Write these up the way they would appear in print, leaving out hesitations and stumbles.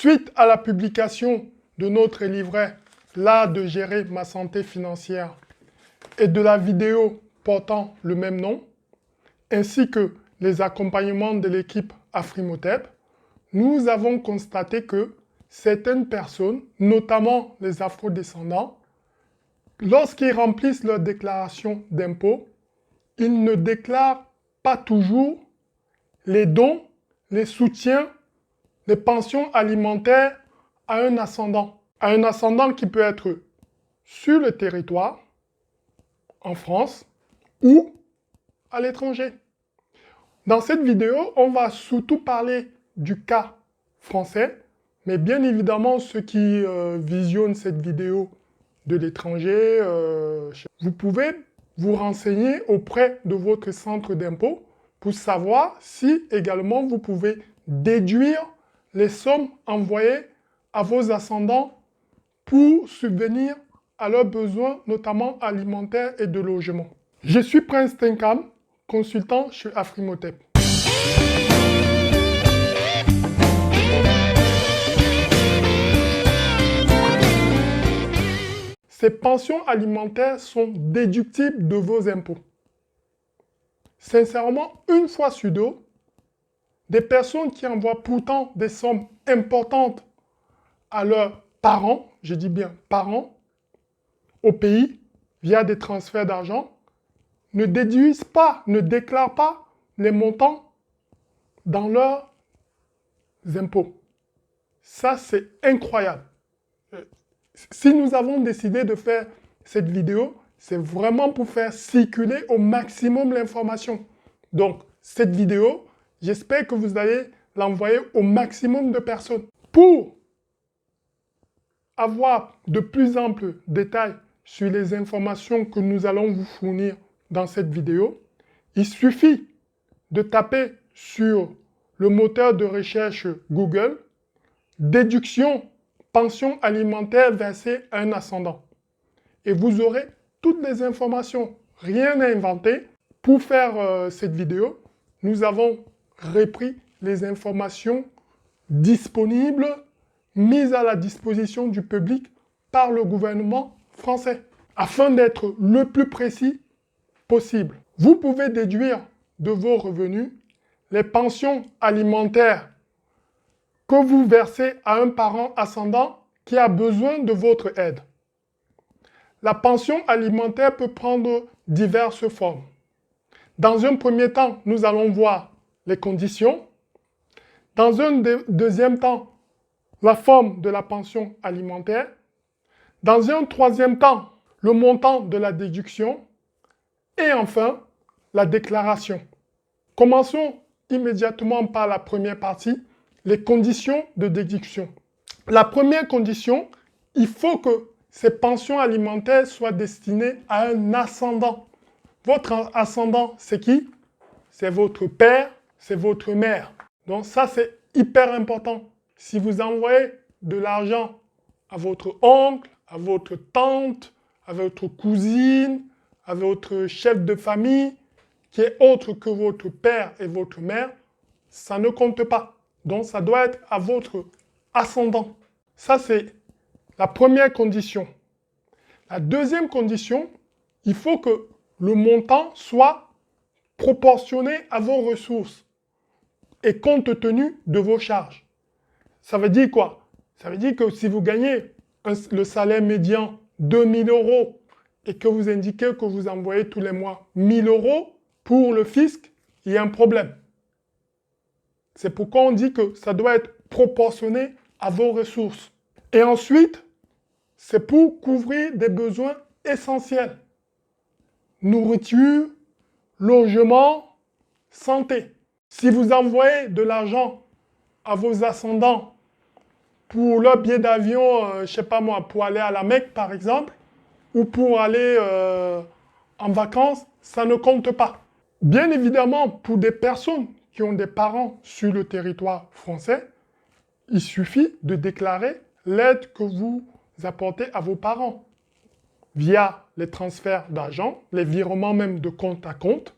Suite à la publication de notre livret « L'art de gérer ma santé financière » et de la vidéo portant le même nom, ainsi que les accompagnements de l'équipe Afrimotep, nous avons constaté que certaines personnes, notamment les afrodescendants, lorsqu'ils remplissent leur déclaration d'impôt, ils ne déclarent pas toujours les dons, les soutiens, les pensions alimentaires à un ascendant. À un ascendant qui peut être sur le territoire, en France, ou à l'étranger. Dans cette vidéo, on va surtout parler du cas français, mais bien évidemment, ceux qui visionnent cette vidéo de l'étranger, vous pouvez vous renseigner auprès de votre centre d'impôt pour savoir si également vous pouvez déduire les sommes envoyées à vos ascendants pour subvenir à leurs besoins, notamment alimentaires et de logement. Je suis Prince Tenkam, consultant chez Afrimotep. Ces pensions alimentaires sont déductibles de vos impôts. Sincèrement, une fois sur deux, des personnes qui envoient pourtant des sommes importantes à leurs parents, je dis bien parents, au pays, via des transferts d'argent, ne déduisent pas, ne déclarent pas les montants dans leurs impôts. Ça, c'est incroyable. Si nous avons décidé de faire cette vidéo, c'est vraiment pour faire circuler au maximum l'information. Donc, cette vidéo, j'espère que vous allez l'envoyer au maximum de personnes. Pour avoir de plus amples détails sur les informations que nous allons vous fournir dans cette vidéo, il suffit de taper sur le moteur de recherche Google « Déduction pension alimentaire versée à un ascendant ». Et vous aurez toutes les informations, rien à inventer. Pour faire cette vidéo, nous avons repris les informations disponibles, mises à la disposition du public par le gouvernement français, afin d'être le plus précis possible. Vous pouvez déduire de vos revenus les pensions alimentaires que vous versez à un parent ascendant qui a besoin de votre aide. La pension alimentaire peut prendre diverses formes. Dans un premier temps, nous allons voir les conditions. Dans un deuxième temps, la forme de la pension alimentaire. Dans un troisième temps, le montant de la déduction. Et enfin, la déclaration. Commençons immédiatement par la première partie, les conditions de déduction. La première condition, il faut que ces pensions alimentaires soient destinées à un ascendant. Votre ascendant, c'est qui? C'est votre père, c'est votre mère. Donc ça, c'est hyper important. Si vous envoyez de l'argent à votre oncle, à votre tante, à votre cousine, à votre chef de famille, qui est autre que votre père et votre mère, ça ne compte pas. Donc ça doit être à votre ascendant. Ça, c'est la première condition. La deuxième condition, il faut que le montant soit proportionné à vos ressources et compte tenu de vos charges. Ça veut dire quoi? Ça veut dire que si vous gagnez le salaire médian 2000 € et que vous indiquez que vous envoyez tous les mois 1000 € pour le fisc, il y a un problème. C'est pourquoi on dit que ça doit être proportionné à vos ressources. Et ensuite, c'est pour couvrir des besoins essentiels. Nourriture, logement, santé. Si vous envoyez de l'argent à vos ascendants pour leur billet d'avion, je ne sais pas moi, pour aller à la Mecque par exemple, ou pour aller en vacances, ça ne compte pas. Bien évidemment, pour des personnes qui ont des parents sur le territoire français, il suffit de déclarer l'aide que vous apportez à vos parents via les transferts d'argent, les virements même de compte à compte.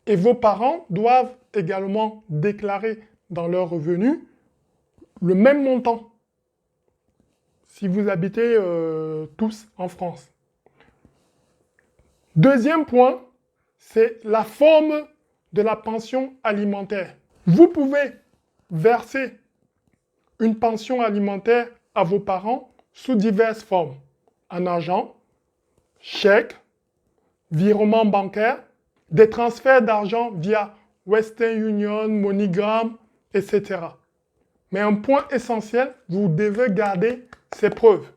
Et vos parents doivent également déclarer dans leurs revenus le même montant. si vous habitez tous en France. Deuxième point, c'est la forme de la pension alimentaire. Vous pouvez verser une pension alimentaire à vos parents sous diverses formes. En argent, chèque, virement bancaire, des transferts d'argent via Western Union, MoneyGram, etc. Mais un point essentiel, vous devez garder ces preuves.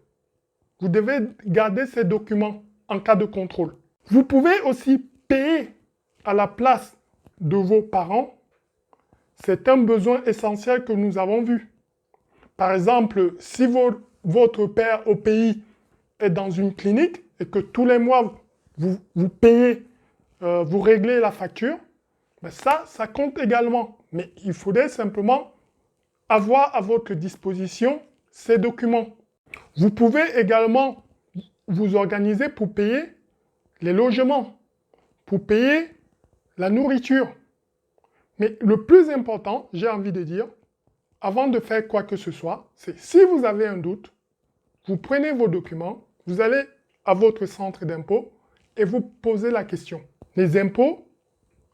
Vous devez garder ces documents en cas de contrôle. Vous pouvez aussi payer à la place de vos parents. C'est un besoin essentiel que nous avons vu. Par exemple, si votre père au pays est dans une clinique et que tous les mois, vous payez, vous réglez la facture, ben ça compte également. Mais il faudrait simplement avoir à votre disposition ces documents. Vous pouvez également vous organiser pour payer les logements, pour payer la nourriture. Mais le plus important, j'ai envie de dire, avant de faire quoi que ce soit, c'est si vous avez un doute, vous prenez vos documents, vous allez à votre centre d'impôt et vous posez la question. Les impôts,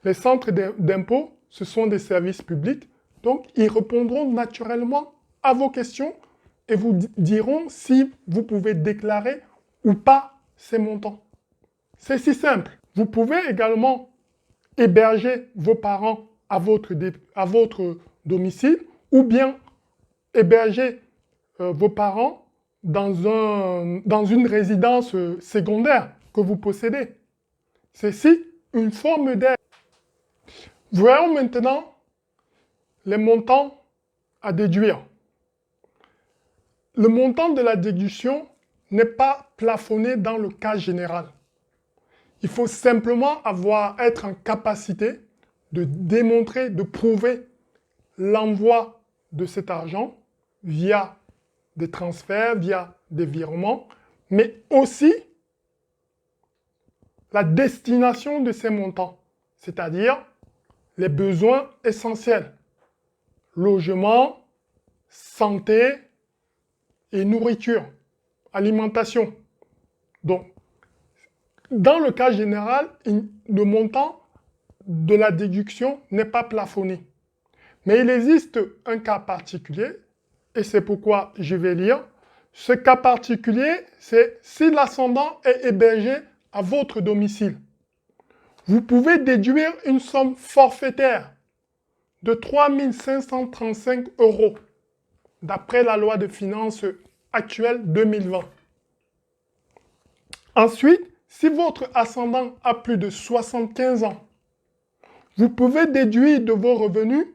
les centres d'impôt, ce sont des services publics, donc ils répondront naturellement à vos questions et vous diront si vous pouvez déclarer ou pas ces montants. C'est si simple. Vous pouvez également héberger vos parents à votre domicile ou bien héberger vos parents dans une résidence secondaire que vous possédez. C'est une forme d'aide. Voyons maintenant les montants à déduire. Le montant de la déduction n'est pas plafonné dans le cas général. Il faut simplement être en capacité de démontrer, de prouver l'envoi de cet argent via des transferts, via des virements, mais aussi la destination de ces montants, c'est-à-dire les besoins essentiels, logement, santé et nourriture, alimentation. Donc, dans le cas général, le montant de la déduction n'est pas plafonné. Mais il existe un cas particulier, et c'est pourquoi je vais lire. Ce cas particulier, c'est si l'ascendant est hébergé à votre domicile. Vous pouvez déduire une somme forfaitaire de 3 535 € d'après la loi de finances actuelle 2020. Ensuite, si votre ascendant a plus de 75 ans, vous pouvez déduire de vos revenus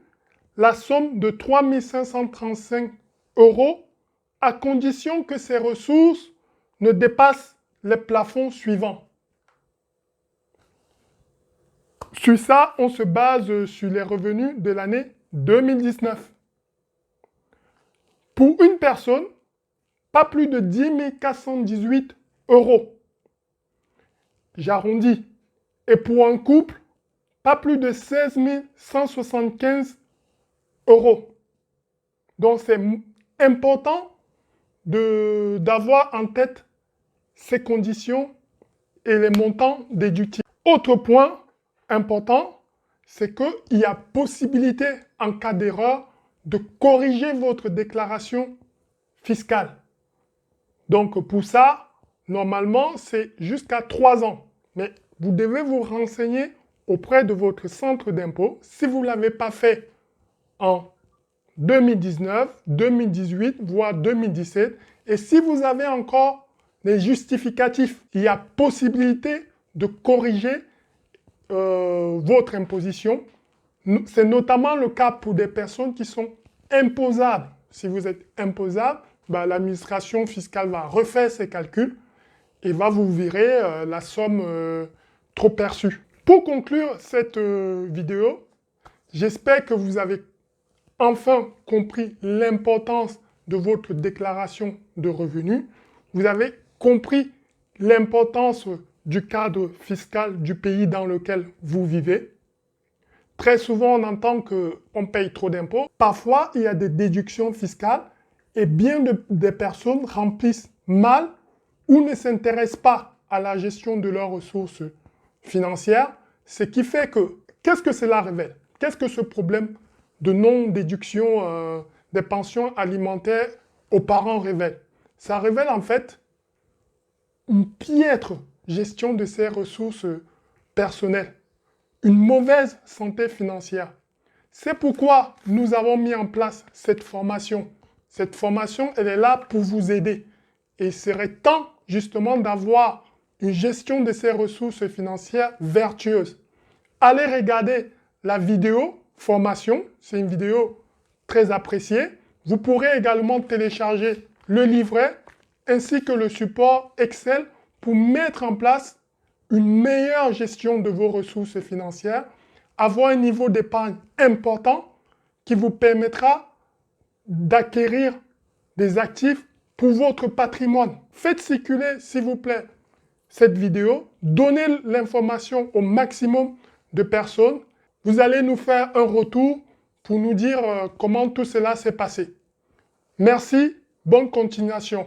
la somme de 3 535 € à condition que ces ressources ne dépassent les plafonds suivants. Sur ça, on se base sur les revenus de l'année 2019. Pour une personne, pas plus de 10 418 €. J'arrondis. Et pour un couple, pas plus de 16 175 €. Donc c'est important d'avoir en tête ces conditions et les montants déductibles. Autre point important, c'est qu'il y a possibilité, en cas d'erreur, de corriger votre déclaration fiscale. Donc pour ça, normalement, c'est jusqu'à 3 ans. Mais vous devez vous renseigner auprès de votre centre d'impôt si vous ne l'avez pas fait en 2019, 2018, voire 2017. Et si vous avez encore les justificatifs, il y a possibilité de corriger votre imposition. C'est notamment le cas pour des personnes qui sont imposables. Si vous êtes imposable, l'administration fiscale va refaire ses calculs et va vous virer la somme trop perçue. Pour conclure cette vidéo, j'espère que vous avez enfin compris l'importance de votre déclaration de revenus. Vous avez compris l'importance du cadre fiscal du pays dans lequel vous vivez. Très souvent, on entend qu'on paye trop d'impôts. Parfois, il y a des déductions fiscales Et bien des personnes remplissent mal ou ne s'intéressent pas à la gestion de leurs ressources financières, ce qui fait que, qu'est-ce que cela révèle? Qu'est-ce que ce problème de non-déduction des pensions alimentaires aux parents révèle? Ça révèle en fait une piètre gestion de ses ressources personnelles, une mauvaise santé financière. C'est pourquoi nous avons mis en place cette formation. Cette formation, elle est là pour vous aider. Et il serait temps justement d'avoir une gestion de ses ressources financières vertueuse. Allez regarder la vidéo formation, c'est une vidéo très appréciée. Vous pourrez également télécharger le livret ainsi que le support Excel pour mettre en place une meilleure gestion de vos ressources financières, avoir un niveau d'épargne important qui vous permettra d'acquérir des actifs pour votre patrimoine. Faites circuler, s'il vous plaît, cette vidéo. Donnez l'information au maximum de personnes. Vous allez nous faire un retour pour nous dire comment tout cela s'est passé. Merci, bonne continuation.